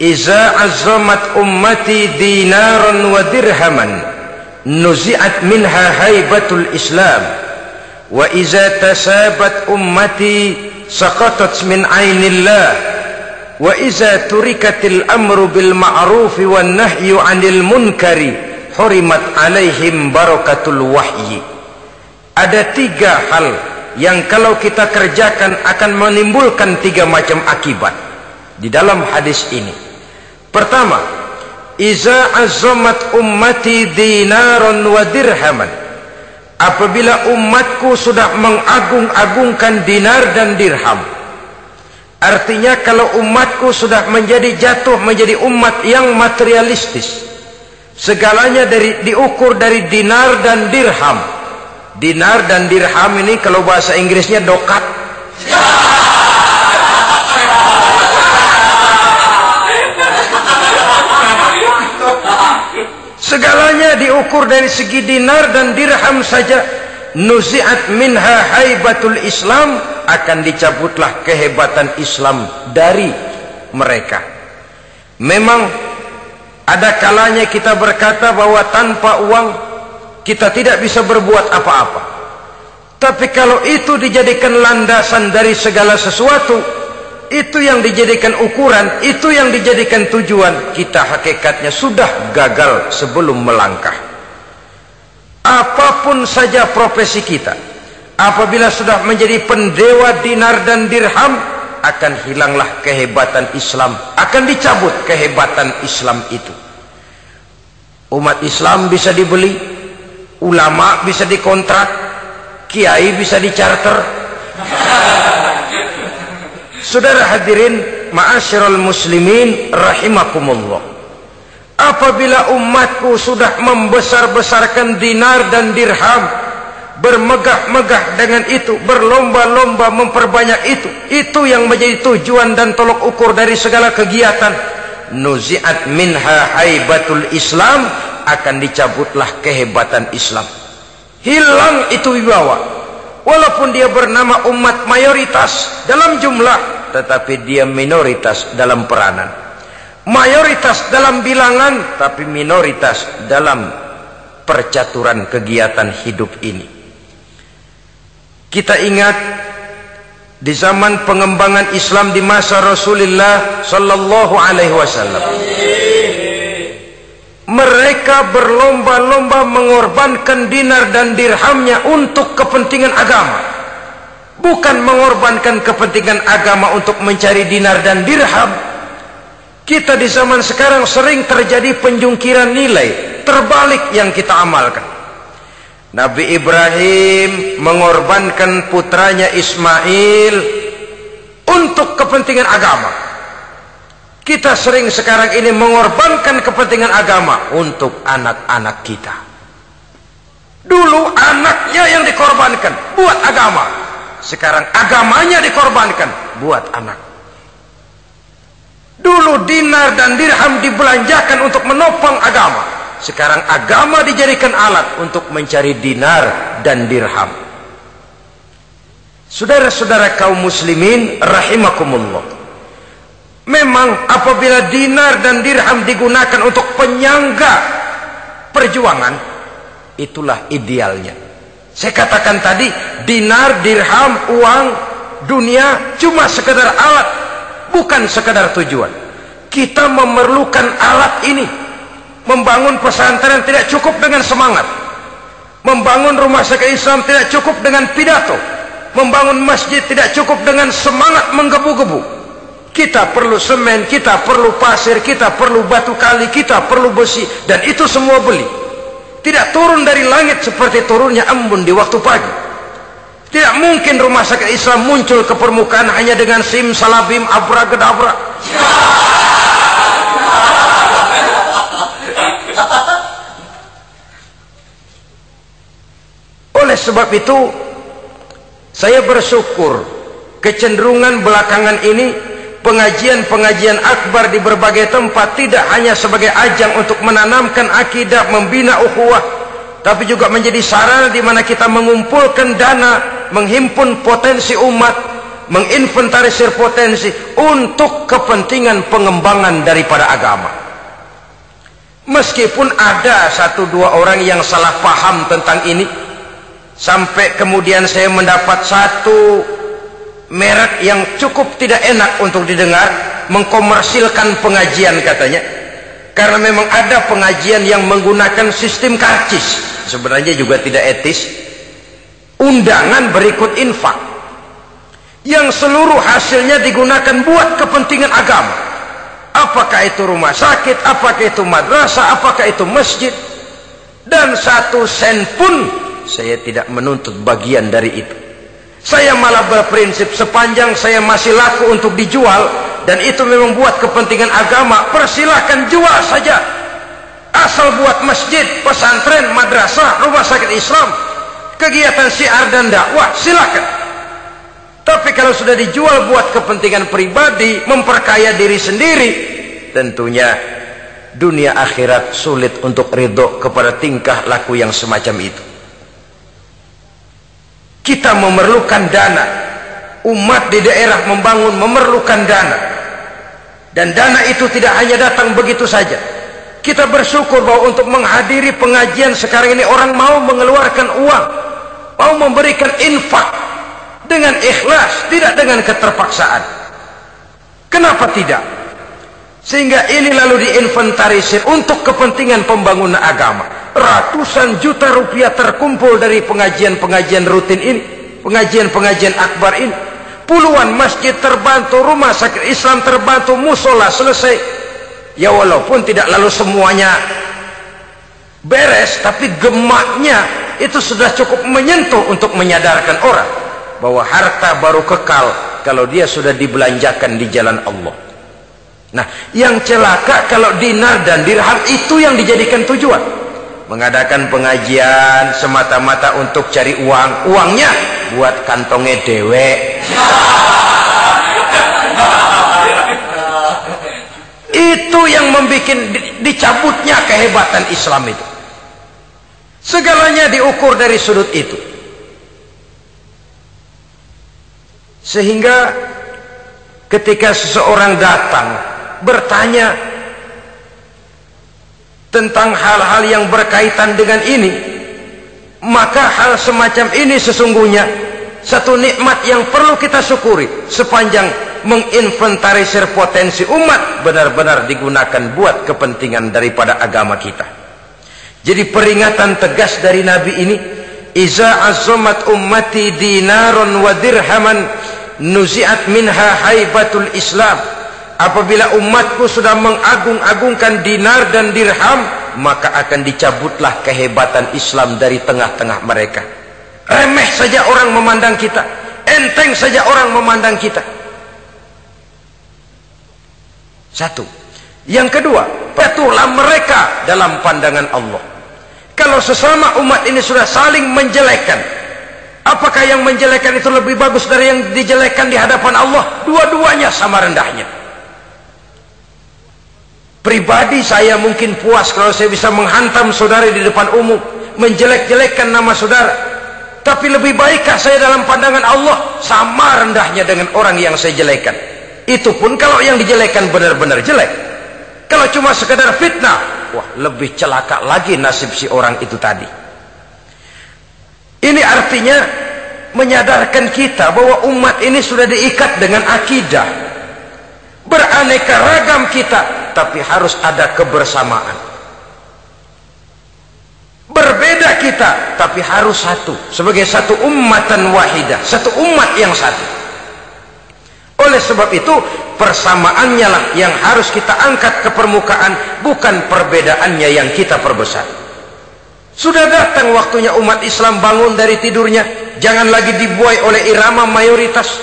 "Iza azzamat ummati dinaran wa dirhaman, nuzi'at minha haibatul Islam, wa iza tasabat ummati saqatat min ainillah, wa iza turikatil amru bil ma'rufi wan nahyu 'anil munkari, hurimat 'alaihim barakatul wahyi." Ada 3 hal yang kalau kita kerjakan akan menimbulkan 3 macam akibat di dalam hadis ini. Pertama, iza azzamat ummati dinaran wa dirhaman. Apabila umatku sudah mengagung-agungkan dinar dan dirham, artinya kalau umatku sudah jatuh menjadi umat yang materialistis, segalanya diukur dari dinar dan dirham. Dinar dan dirham ini kalau bahasa Inggrisnya dokat. Segalanya diukur dari segi dinar dan dirham saja. Nuzi'at minha haibatul Islam, akan dicabutlah kehebatan Islam dari mereka. Memang ada kalanya kita berkata bahwa tanpa uang kita tidak bisa berbuat apa-apa. Tapi kalau itu dijadikan landasan dari segala sesuatu, itu yang dijadikan ukuran, itu yang dijadikan tujuan, kita hakikatnya sudah gagal sebelum melangkah. Apapun saja profesi kita, apabila sudah menjadi pendewa dinar dan dirham, akan hilanglah kehebatan Islam, akan dicabut kehebatan Islam itu. Umat Islam bisa dibeli, ulama bisa dikontrak, kiai bisa dicarter. Saudara hadirin ma'asyiral muslimin rahimakumullah, apabila umatku sudah membesar-besarkan dinar dan dirham, bermegah-megah dengan itu, berlomba-lomba memperbanyak itu yang menjadi tujuan dan tolok ukur dari segala kegiatan, nuzi'at minha haibatul Islam, akan dicabutlah kehebatan Islam. Hilang itu wibawa. Walaupun dia bernama umat mayoritas dalam jumlah, tetapi dia minoritas dalam peranan. Mayoritas dalam bilangan, tapi minoritas dalam percaturan kegiatan hidup ini. Kita ingat di zaman pengembangan Islam di masa Rasulullah sallallahu alaihi wasallam, mereka berlomba-lomba mengorbankan dinar dan dirhamnya untuk kepentingan agama. Bukan mengorbankan kepentingan agama untuk mencari dinar dan dirham. Kita di zaman sekarang sering terjadi penjungkiran nilai, terbalik yang kita amalkan. Nabi Ibrahim mengorbankan putranya Ismail untuk kepentingan agama. Kita sering sekarang ini mengorbankan kepentingan agama untuk anak-anak kita. Dulu anaknya yang dikorbankan buat agama, sekarang agamanya dikorbankan buat anak. Dulu dinar dan dirham dibelanjakan untuk menopang agama, sekarang agama dijadikan alat untuk mencari dinar dan dirham. Saudara-saudara kaum muslimin rahimakumullah, memang apabila dinar dan dirham digunakan untuk penyangga perjuangan, itulah idealnya. Saya katakan tadi, dinar, dirham, uang, dunia cuma sekedar alat, bukan sekedar tujuan. Kita memerlukan alat ini. Membangun pesantren tidak cukup dengan semangat, Membangun rumah sakit Islam tidak cukup dengan pidato. Membangun masjid tidak cukup dengan semangat menggebu-gebu. Kita perlu semen, kita perlu pasir, kita perlu batu kali, kita perlu besi, dan itu semua beli. Tidak turun dari langit seperti turunnya embun di waktu pagi. Tidak mungkin rumah sakit Islam muncul ke permukaan hanya dengan simsalabim abracadabra. Oleh sebab itu, saya bersyukur kecenderungan belakangan ini pengajian-pengajian akbar di berbagai tempat tidak hanya sebagai ajang untuk menanamkan akidah, membina ukhuwah, tapi juga menjadi sarana di mana kita mengumpulkan dana, menghimpun potensi umat, menginventarisir potensi untuk kepentingan pengembangan daripada agama. Meskipun ada satu dua orang yang salah paham tentang ini, sampai kemudian saya mendapat satu merek yang cukup tidak enak untuk didengar, mengkomersilkan pengajian katanya, karena memang ada pengajian yang menggunakan sistem karcis, sebenarnya juga tidak etis. Undangan berikut infak yang seluruh hasilnya digunakan buat kepentingan agama, apakah itu rumah sakit, apakah itu madrasah, apakah itu masjid, dan 1 sen pun saya tidak menuntut bagian dari itu. Saya malah berprinsip sepanjang saya masih laku untuk dijual dan itu memang buat kepentingan agama, persilahkan jual saja, asal buat masjid, pesantren, madrasah, rumah sakit Islam, kegiatan syiar dan dakwah, silakan. Tapi kalau sudah dijual buat kepentingan pribadi, memperkaya diri sendiri, tentunya dunia akhirat sulit untuk ridho kepada tingkah laku yang semacam itu. Kita memerlukan dana, umat di daerah membangun memerlukan dana, dan dana itu tidak hanya datang begitu saja. Kita bersyukur bahwa untuk menghadiri pengajian sekarang ini orang mau mengeluarkan uang, mau memberikan infak dengan ikhlas, tidak dengan keterpaksaan. Kenapa tidak? Sehingga ini lalu diinventarisir untuk kepentingan pembangunan agama. Ratusan juta rupiah terkumpul dari pengajian-pengajian rutin ini, pengajian-pengajian akbar ini. Puluhan masjid terbantu, rumah sakit Islam terbantu, musola selesai. Ya walaupun tidak lalu semuanya beres, tapi gemaknya itu sudah cukup menyentuh untuk menyadarkan orang bahwa harta baru kekal kalau dia sudah dibelanjakan di jalan Allah. Nah, yang celaka kalau dinar dan dirham itu yang dijadikan tujuan. Mengadakan pengajian semata-mata untuk cari uang, uangnya buat kantongnya dewe. Itu yang membuat dicabutnya kehebatan Islam itu. Segalanya diukur dari sudut itu. Sehingga ketika seseorang datang bertanya tentang hal-hal yang berkaitan dengan ini, maka hal semacam ini sesungguhnya satu nikmat yang perlu kita syukuri sepanjang menginventarisir potensi umat benar-benar digunakan buat kepentingan daripada agama kita. Jadi peringatan tegas dari Nabi ini, iza azzamat ummati dinaron wa dirhaman nuzi'at minha haibatul Islam. Apabila umatku sudah mengagung-agungkan dinar dan dirham, maka akan dicabutlah kehebatan Islam dari tengah-tengah mereka. Remeh saja orang memandang kita, enteng saja orang memandang kita. Satu. Yang kedua, patuhlah mereka dalam pandangan Allah. Kalau sesama umat ini sudah saling menjelekkan, apakah yang menjelekkan itu lebih bagus dari yang dijelekkan di hadapan Allah? Dua-duanya sama rendahnya. Pribadi saya mungkin puas kalau saya bisa menghantam saudara di depan umum, menjelek-jelekkan nama saudara. Tapi lebih baikkah saya dalam pandangan Allah sama rendahnya dengan orang yang saya jelekkan? Itu pun kalau yang dijelekan benar-benar jelek. Kalau cuma sekedar fitnah, wah lebih celaka lagi nasib si orang itu tadi. Ini artinya menyadarkan kita bahwa umat ini sudah diikat dengan akidah. Beraneka ragam kita, tapi harus ada kebersamaan. Berbeda kita, tapi harus satu. Sebagai satu ummatan wahidah, satu umat yang satu. Oleh sebab itu, persamaannya lah yang harus kita angkat ke permukaan, bukan perbedaannya yang kita perbesar. Sudah datang waktunya umat Islam bangun dari tidurnya. Jangan lagi dibuai oleh irama mayoritas.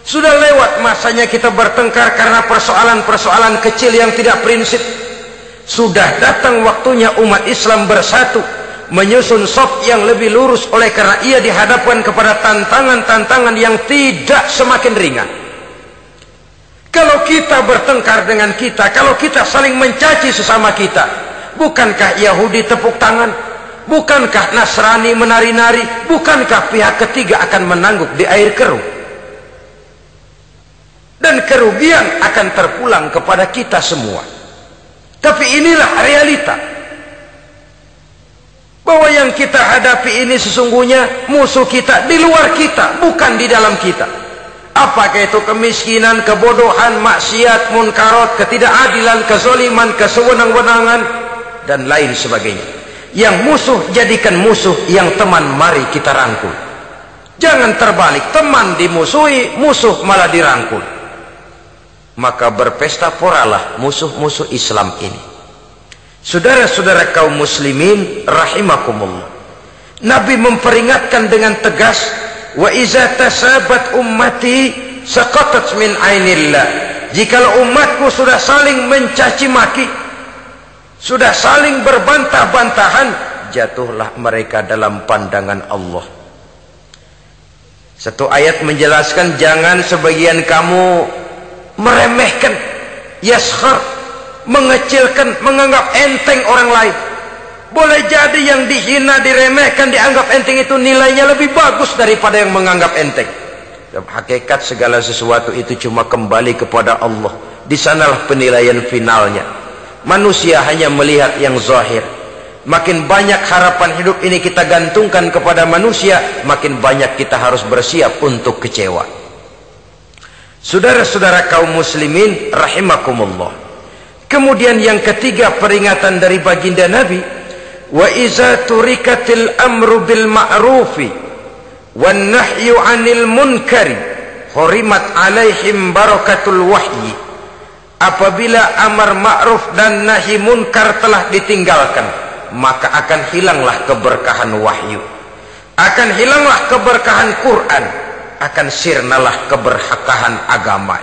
Sudah lewat masanya kita bertengkar karena persoalan-persoalan kecil yang tidak prinsip. Sudah datang waktunya umat Islam bersatu, menyusun shaf yang lebih lurus, oleh karena ia dihadapkan kepada tantangan-tantangan yang tidak semakin ringan. Kalau kita bertengkar dengan kita, kalau kita saling mencaci sesama kita, bukankah Yahudi tepuk tangan? Bukankah Nasrani menari-nari? Bukankah pihak ketiga akan menangguk di air keruh? Dan kerugian akan terpulang kepada kita semua. Tapi inilah realita, bahwa yang kita hadapi ini sesungguhnya musuh kita di luar kita, bukan di dalam kita. Apakah itu kemiskinan, kebodohan, maksiat, munkarat, ketidakadilan, kezaliman, kesewenang-wenangan, dan lain sebagainya. Yang musuh jadikan musuh, yang teman mari kita rangkul. Jangan terbalik, teman dimusuhi, musuh malah dirangkul. Maka berpesta poralah musuh-musuh Islam ini. Saudara-saudara kaum muslimin rahimakumullah, Nabi memperingatkan dengan tegas, wa iza tasabat ummati saqatat min ainillah. Jikalau umatku sudah saling mencaci maki, sudah saling berbantah-bantahan, jatuhlah mereka dalam pandangan Allah. Satu ayat menjelaskan, jangan sebagian kamu meremehkan, yaskhar, mengecilkan, menganggap enteng orang lain. Boleh jadi yang dihina, diremehkan, dianggap enteng itu nilainya lebih bagus daripada yang menganggap enteng. Dalam hakikat segala sesuatu itu cuma kembali kepada Allah. Di sanalah penilaian finalnya. Manusia hanya melihat yang zahir. Makin banyak harapan hidup ini kita gantungkan kepada manusia, makin banyak kita harus bersiap untuk kecewa. Saudara-saudara kaum muslimin rahimakumullah. Kemudian yang ketiga peringatan dari baginda Nabi, wa iza turikatil amru bil ma'rufi wan nahyu 'anil munkari hurimat 'alaihim barakatul wahyi. Apabila amar ma'ruf dan nahi munkar telah ditinggalkan, maka akan hilanglah keberkahan wahyu, akan hilanglah keberkahan Quran, akan sirnalah keberkahan agama.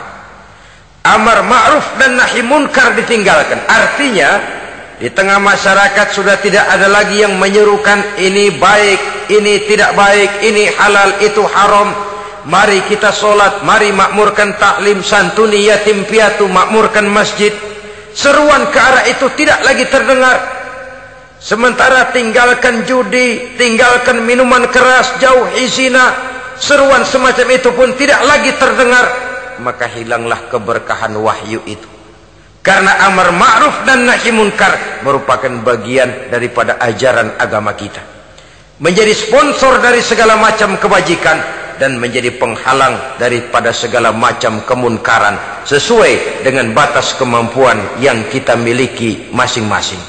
Amar ma'ruf dan nahi munkar ditinggalkan, artinya di tengah masyarakat sudah tidak ada lagi yang menyerukan ini baik, ini tidak baik, ini halal, itu haram. Mari kita sholat, mari makmurkan taklim, santuni yatim piatu, makmurkan masjid. Seruan ke arah itu tidak lagi terdengar. Sementara tinggalkan judi, tinggalkan minuman keras, jauhi zina, seruan semacam itu pun tidak lagi terdengar. Maka hilanglah keberkahan wahyu itu. Karena amar ma'ruf dan nahi munkar merupakan bagian daripada ajaran agama kita. Menjadi sponsor dari segala macam kebajikan dan menjadi penghalang daripada segala macam kemunkaran sesuai dengan batas kemampuan yang kita miliki masing-masing.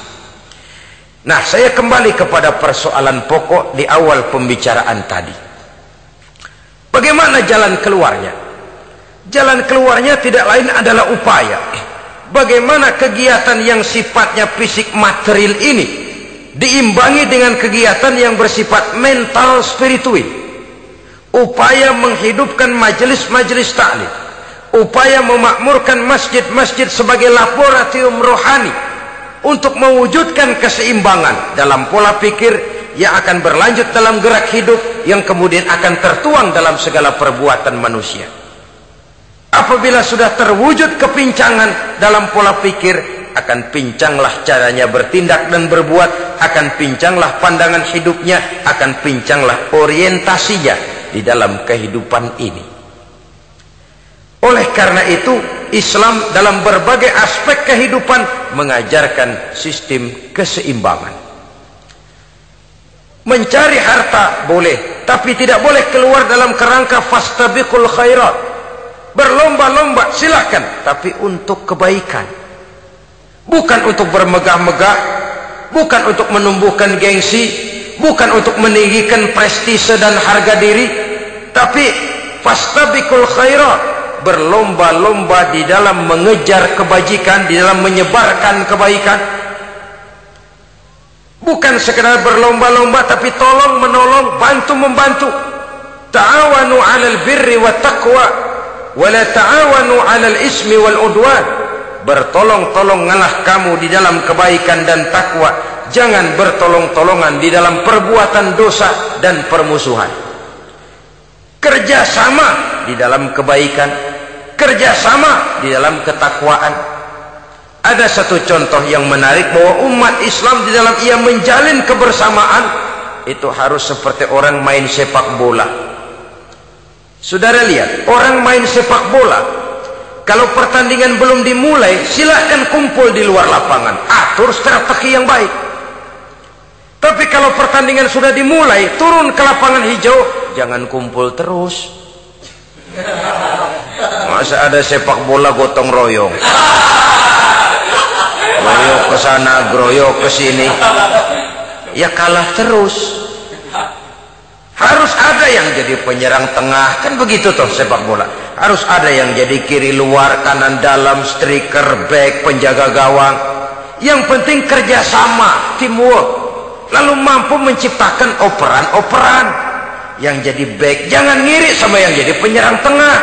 Nah, saya kembali kepada persoalan pokok di awal pembicaraan tadi. Bagaimana jalan keluarnya? Jalan keluarnya tidak lain adalah upaya. Bagaimana kegiatan yang sifatnya fisik material ini diimbangi dengan kegiatan yang bersifat mental spiritual. Upaya menghidupkan majelis-majelis taklim, upaya memakmurkan masjid-masjid sebagai laboratorium rohani untuk mewujudkan keseimbangan dalam pola pikir yang akan berlanjut dalam gerak hidup yang kemudian akan tertuang dalam segala perbuatan manusia. Apabila sudah terwujud kepincangan dalam pola pikir, akan pincanglah caranya bertindak dan berbuat, akan pincanglah pandangan hidupnya, akan pincanglah orientasinya di dalam kehidupan ini. Oleh karena itu, Islam dalam berbagai aspek kehidupan mengajarkan sistem keseimbangan. Mencari harta boleh, tapi tidak boleh keluar dalam kerangka fastabiqul khairat. Berlomba-lomba silahkan, tapi untuk kebaikan, bukan untuk bermegah-megah, bukan untuk menumbuhkan gengsi, bukan untuk meninggikan prestise dan harga diri, tapi fastabiqul khairat, berlomba-lomba di dalam mengejar kebajikan, di dalam menyebarkan kebaikan. Bukan sekedar berlomba-lomba, tapi tolong menolong, bantu membantu. Ta'awanu 'alal birri wat taqwa wa la ta'awanu 'alal ismi wal udwan. Bertolong-tolonganlah kamu di dalam kebaikan dan takwa, jangan bertolong-tolongan di dalam perbuatan dosa dan permusuhan. Kerjasama di dalam kebaikan, kerjasama di dalam ketakwaan. Ada satu contoh yang menarik bahwa umat Islam di dalam ia menjalin kebersamaan itu harus seperti orang main sepak bola. Saudara lihat, orang main sepak bola, kalau pertandingan belum dimulai, silahkan kumpul di luar lapangan, atur strategi yang baik. Tapi kalau pertandingan sudah dimulai, turun ke lapangan hijau, jangan kumpul terus. Masa ada sepak bola gotong royong, groyok ke sana, groyok ke sini, ya kalah terus. Harus ada yang jadi penyerang tengah, kan begitu toh sepak bola. Harus ada yang jadi kiri luar, kanan dalam, striker, back, penjaga gawang. Yang penting kerjasama, teamwork, lalu mampu menciptakan operan-operan. Yang jadi back jangan ngiri sama yang jadi penyerang tengah.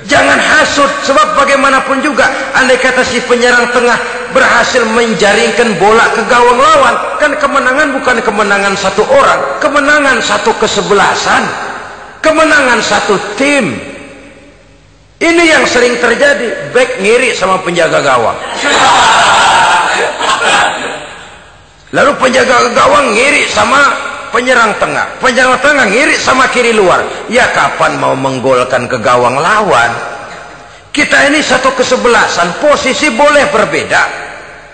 Jangan hasut, sebab bagaimanapun juga andai kata si penyerang tengah berhasil menjaringkan bola ke gawang lawan, kan kemenangan bukan kemenangan satu orang, kemenangan satu kesebelasan, kemenangan satu tim. Ini yang sering terjadi, back ngiri sama penjaga gawang, lalu penjaga gawang ngiri sama penyerang tengah, penyerang tengah ngiri sama kiri luar. Ya kapan mau menggolkan ke gawang lawan? Kita ini satu kesebelasan, posisi boleh berbeda.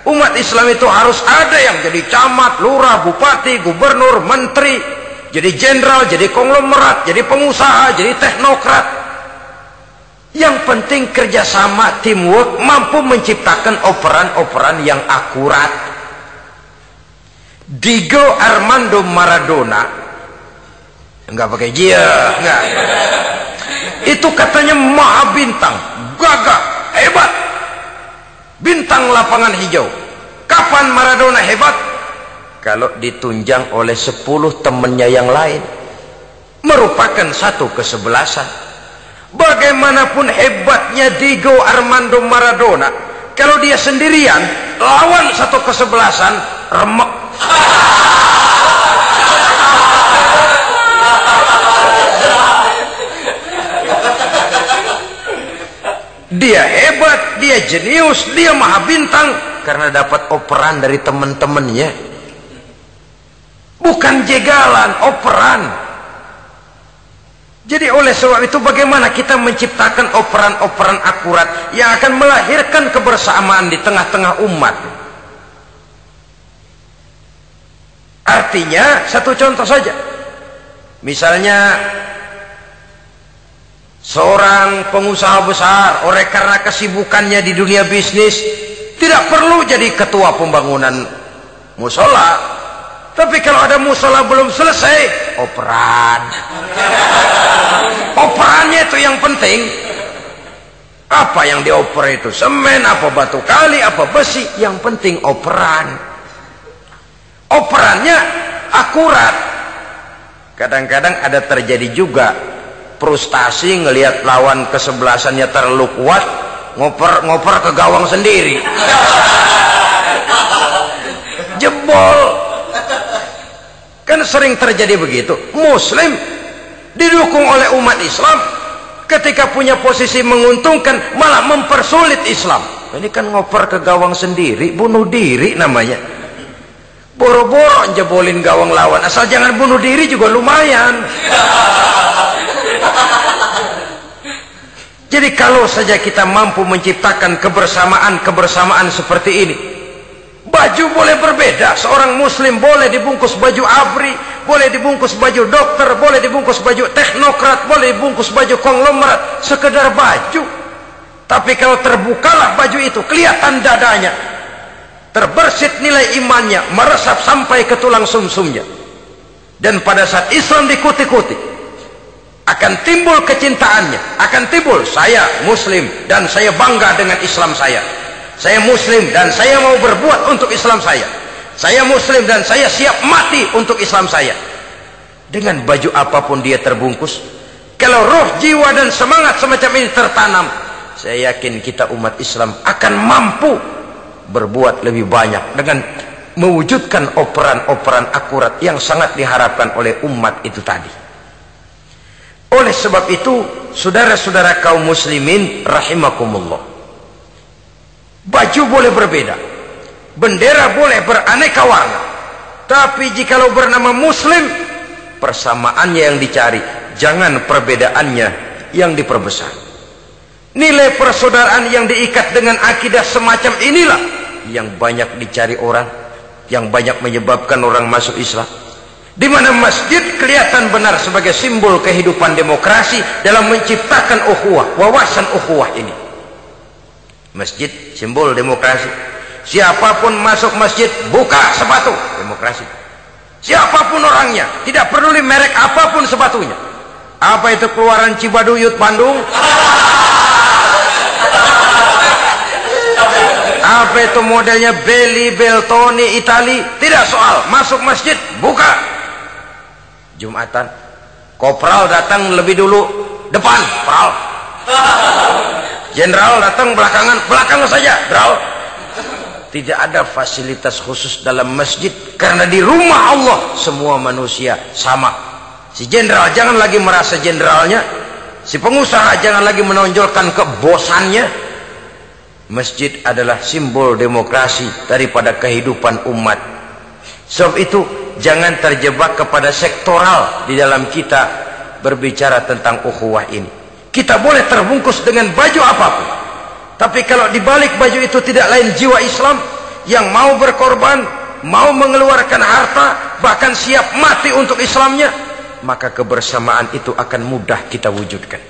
Umat Islam itu harus ada yang jadi camat, lurah, bupati, gubernur, menteri, jadi jenderal, jadi konglomerat, jadi pengusaha, jadi teknokrat. Yang penting kerjasama, teamwork, mampu menciptakan operan-operan yang akurat. Diego Armando Maradona, enggak pakai dia, enggak. Itu katanya maha bintang, gagah, hebat, bintang lapangan hijau. Kapan Maradona hebat? Kalau ditunjang oleh 10 temannya yang lain, merupakan satu kesebelasan. Bagaimanapun hebatnya Diego Armando Maradona, kalau dia sendirian lawan satu kesebelasan, remek. Dia hebat, dia jenius, dia maha bintang karena dapat operan dari teman-temannya. Bukan jegalan, operan. Jadi oleh sebab itu bagaimana kita menciptakan operan-operan akurat yang akan melahirkan kebersamaan di tengah-tengah umat. Artinya satu contoh saja, misalnya seorang pengusaha besar, oleh karena kesibukannya di dunia bisnis, tidak perlu jadi ketua pembangunan musola, tapi kalau ada musola belum selesai, operan. Operannya itu yang penting. Apa yang dioper itu? Semen, apa batu kali, apa besi, yang penting operan. Operannya akurat. Kadang-kadang ada terjadi juga frustasi ngelihat lawan kesebelasannya terlalu kuat, ngoper ke gawang sendiri, jebol. Kan sering terjadi begitu. Muslim didukung oleh umat Islam, ketika punya posisi menguntungkan malah mempersulit Islam. Ini kan ngoper ke gawang sendiri, bunuh diri namanya. Boro-boro jebolin gawang lawan, asal jangan bunuh diri juga lumayan. Jadi kalau saja kita mampu menciptakan kebersamaan seperti ini, baju boleh berbeda. Seorang muslim boleh dibungkus baju ABRI, boleh dibungkus baju dokter, boleh dibungkus baju teknokrat, boleh dibungkus baju konglomerat, sekedar baju. Tapi kalau terbukalah baju itu, kelihatan dadanya, terbersit nilai imannya, meresap sampai ke tulang sumsumnya. Dan pada saat Islam dikuti-kuti, akan timbul kecintaannya, akan timbul, saya muslim dan saya bangga dengan Islam saya. Saya muslim dan saya mau berbuat untuk Islam saya. Saya muslim dan saya siap mati untuk Islam saya. Dengan baju apapun dia terbungkus, kalau roh, jiwa dan semangat semacam ini tertanam, saya yakin kita umat Islam akan mampu berbuat lebih banyak dengan mewujudkan operan-operan akurat yang sangat diharapkan oleh umat itu tadi. Oleh sebab itu, saudara-saudara kaum muslimin rahimakumullah, baju boleh berbeda, bendera boleh beraneka warna, tapi jikalau bernama muslim, persamaannya yang dicari, jangan perbedaannya yang diperbesar. Nilai persaudaraan yang diikat dengan akidah semacam inilah yang banyak dicari orang, yang banyak menyebabkan orang masuk Islam. Di mana masjid kelihatan benar sebagai simbol kehidupan demokrasi dalam menciptakan ukhuwah, wawasan ukhuwah ini. Masjid simbol demokrasi. Siapapun masuk masjid buka sepatu, demokrasi. Siapapun orangnya, tidak peduli merek apapun sepatunya. Apa itu keluaran Cibaduyut Bandung? Apa itu modelnya Belli, Beltoni, Itali? Tidak soal, masuk masjid buka. Jumatan, kopral datang lebih dulu depan, pral. Jenderal datang belakangan, belakang saja, dral. Tidak ada fasilitas khusus dalam masjid, karena di rumah Allah semua manusia sama. Si jenderal jangan lagi merasa jenderalnya, si pengusaha jangan lagi menonjolkan kebosannya. Masjid adalah simbol demokrasi daripada kehidupan umat. Sebab itu jangan terjebak kepada sektoral di dalam kita berbicara tentang ukhuwah ini. Kita boleh terbungkus dengan baju apapun, tapi kalau di balik baju itu tidak lain jiwa Islam yang mau berkorban, mau mengeluarkan harta, bahkan siap mati untuk Islamnya, maka kebersamaan itu akan mudah kita wujudkan.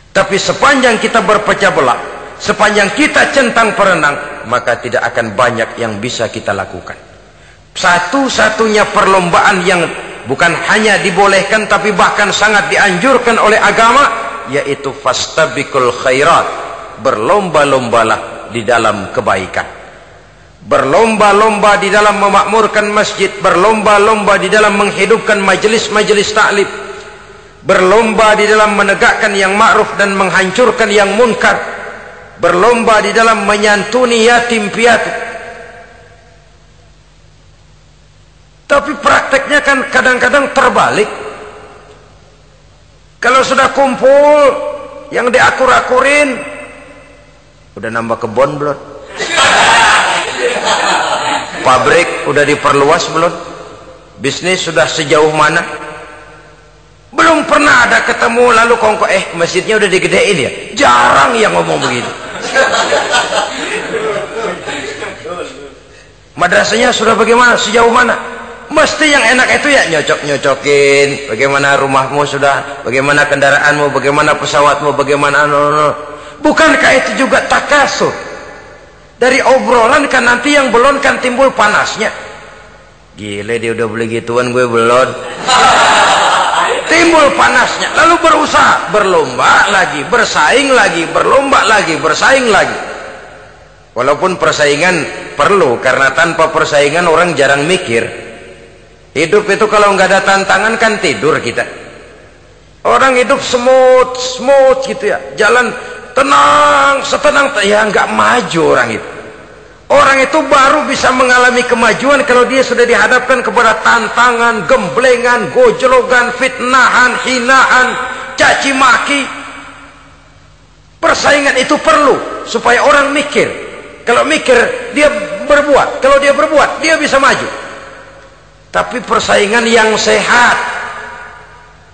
Tapi sepanjang kita berpecah belah, sepanjang kita centang perenang, maka tidak akan banyak yang bisa kita lakukan. Satu-satunya perlombaan yang bukan hanya dibolehkan tapi bahkan sangat dianjurkan oleh agama, yaitu fastabiqul khairat, berlomba-lombalah di dalam kebaikan, berlomba-lomba di dalam memakmurkan masjid, berlomba-lomba di dalam menghidupkan majelis-majelis taklim, berlomba di dalam menegakkan yang ma'ruf dan menghancurkan yang munkar, berlomba di dalam menyantuni yatim piatu. Tapi prakteknya kan kadang-kadang terbalik. Kalau sudah kumpul yang diakur-akurin, udah nambah kebon belum? Pabrik udah diperluas belum? Bisnis sudah sejauh mana? Belum pernah ada ketemu lalu kongko, masjidnya udah digedein ya? Jarang yang ngomong begitu. Madrasahnya sudah bagaimana? Sejauh mana? Mesti yang enak itu ya nyocok-nyocokin, bagaimana rumahmu sudah, bagaimana kendaraanmu, bagaimana pesawatmu, bagaimana bukankah itu juga takasur? Dari obrolan kan nanti yang belon kan timbul panasnya. Gile dia udah beli gituan, gue belon. Timbul panasnya, lalu berusaha, berlomba lagi, bersaing lagi, berlomba lagi, bersaing lagi. Walaupun persaingan perlu, karena tanpa persaingan orang jarang mikir. Hidup itu kalau nggak ada tantangan kan tidur kita. Orang hidup smooth gitu ya, jalan tenang, setenang ya nggak maju orang itu. Orang itu baru bisa mengalami kemajuan kalau dia sudah dihadapkan kepada tantangan, gemblengan, gojlogan, fitnahan, hinaan, caci maki. Persaingan itu perlu supaya orang mikir. Kalau mikir dia berbuat, kalau dia berbuat dia bisa maju. Tapi persaingan yang sehat,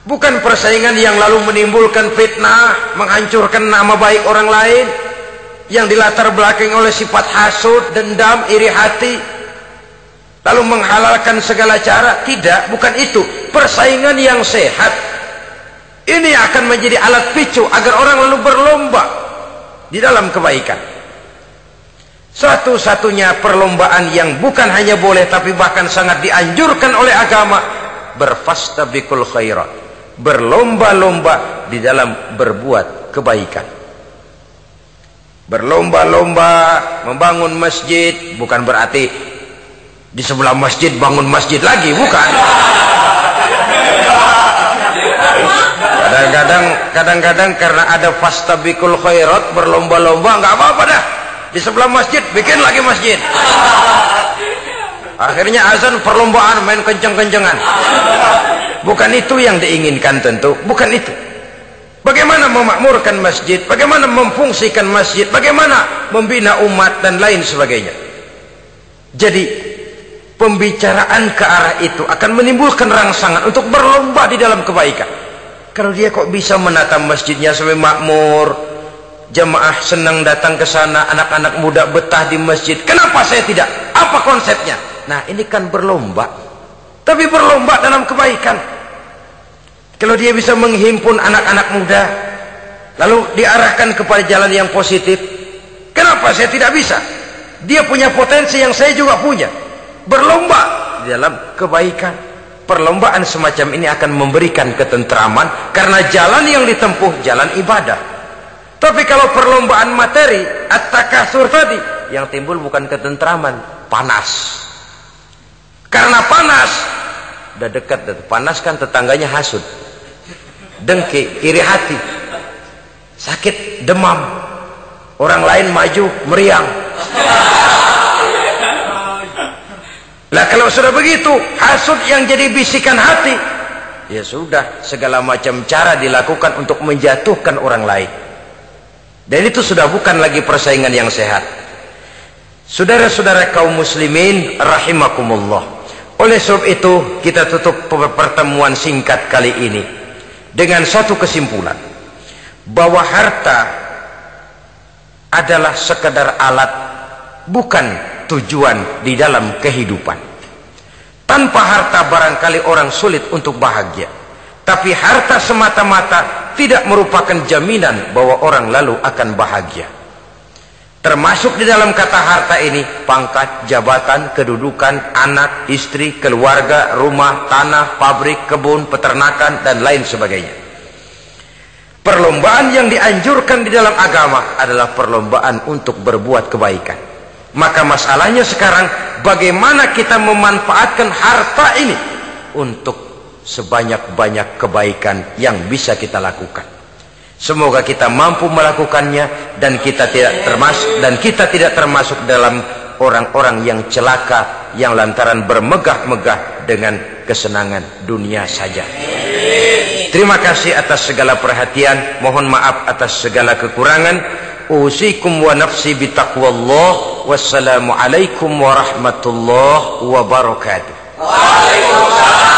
bukan persaingan yang lalu menimbulkan fitnah, menghancurkan nama baik orang lain, yang dilatar belakangi oleh sifat hasud, dendam, iri hati, lalu menghalalkan segala cara. Tidak, bukan itu. Persaingan yang sehat ini akan menjadi alat picu agar orang lalu berlomba di dalam kebaikan. Satu-satunya perlombaan yang bukan hanya boleh tapi bahkan sangat dianjurkan oleh agama, berfastabiqul khairat, berlomba-lomba di dalam berbuat kebaikan. Berlomba-lomba membangun masjid bukan berarti di sebelah masjid bangun masjid lagi, bukan. Kadang-kadang karena ada fastabiqul khairat, berlomba-lomba, nggak apa-apa dah. Di sebelah masjid bikin lagi masjid. Akhirnya azan perlombaan main kenceng-kencengan. Bukan itu yang diinginkan tentu, bukan itu. Bagaimana memakmurkan masjid, bagaimana memfungsikan masjid, bagaimana membina umat dan lain sebagainya. Jadi pembicaraan ke arah itu akan menimbulkan rangsangan untuk berlomba di dalam kebaikan. Kalau dia kok bisa menata masjidnya sampai makmur, jamaah senang datang ke sana, anak-anak muda betah di masjid, kenapa saya tidak? Apa konsepnya? Nah, ini kan berlomba, tapi berlomba dalam kebaikan. Kalau dia bisa menghimpun anak-anak muda lalu diarahkan kepada jalan yang positif, kenapa saya tidak bisa? Dia punya potensi yang saya juga punya. Berlomba di dalam kebaikan. Perlombaan semacam ini akan memberikan ketentraman karena jalan yang ditempuh jalan ibadah. Tapi kalau perlombaan materi, at-takatsur tadi, yang timbul bukan ketentraman, panas. Karena panas, udah dekat, panas kan tetangganya hasut, dengki, iri hati, sakit, demam, orang lain maju meriang. Lah kalau sudah begitu, hasut yang jadi bisikan hati, ya sudah, segala macam cara dilakukan untuk menjatuhkan orang lain. Dan itu sudah bukan lagi persaingan yang sehat. Saudara-saudara kaum muslimin rahimakumullah. Oleh sebab itu kita tutup pertemuan singkat kali ini dengan satu kesimpulan, bahwa harta adalah sekedar alat, bukan tujuan di dalam kehidupan. Tanpa harta barangkali orang sulit untuk bahagia, tapi harta semata-mata tidak merupakan jaminan bahwa orang lalu akan bahagia. Termasuk di dalam kata harta ini pangkat, jabatan, kedudukan, anak, istri, keluarga, rumah, tanah, pabrik, kebun, peternakan, dan lain sebagainya. Perlombaan yang dianjurkan di dalam agama adalah perlombaan untuk berbuat kebaikan. Maka masalahnya sekarang, bagaimana kita memanfaatkan harta ini untuk sebanyak-banyak kebaikan yang bisa kita lakukan. Semoga kita mampu melakukannya dan kita tidak termasuk dalam orang-orang yang celaka yang lantaran bermegah-megah dengan kesenangan dunia saja. Terima kasih atas segala perhatian, mohon maaf atas segala kekurangan. Usikum wa nafsi bitaqwallah. Wassalamualaikum warahmatullahi wabarakatuh. Waalaikumsalam.